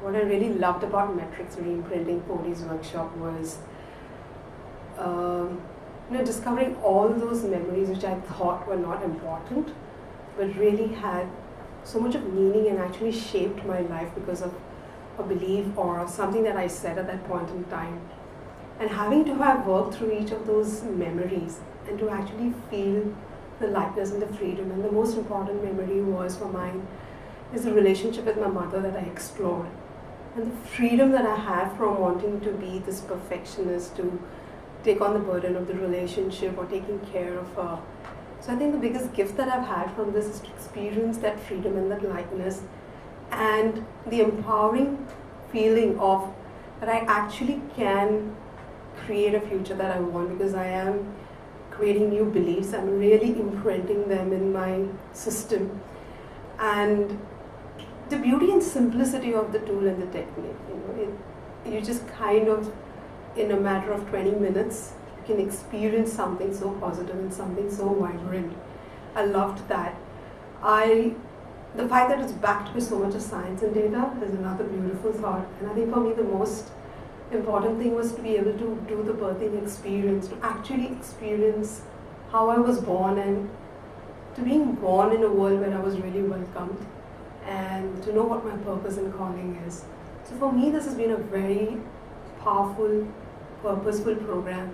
what I really loved about Metrics Reimprinting 4D's workshop was discovering all those memories which I thought were not important, but really had so much of meaning and actually shaped my life because of a belief or something that I said at that point in time. And having to have worked through each of those memories and to actually feel the lightness and the freedom. And the most important memory was for mine is the relationship with my mother that I explored. And the freedom that I have from wanting to be this perfectionist, to take on the burden of the relationship or taking care of her. So I think the biggest gift that I've had from this is to experience that freedom and that lightness and the empowering feeling of that I actually can create a future that I want, because I am creating new beliefs. I'm really imprinting them in my system. And the beauty and simplicity of the tool and the technique, you just kind of, in a matter of 20 minutes, you can experience something so positive and something so vibrant. I loved that. The fact that it's backed with so much of science and data is another beautiful thought. And I think for me the most important thing was to be able to do the birthing experience, to actually experience how I was born and to being born in a world where I was really welcomed and to know what my purpose and calling is. So for me this has been a very powerful, purposeful program,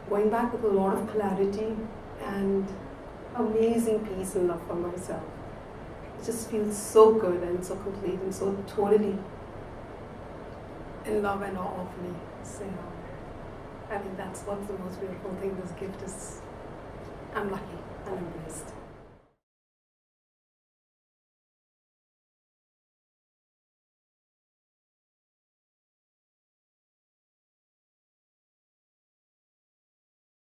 going back with a lot of clarity and amazing peace and love for myself. It just feels so good and so complete and so totally in love and awe of me. So I think that's what's the most beautiful thing. This gift is, I'm lucky and I'm blessed.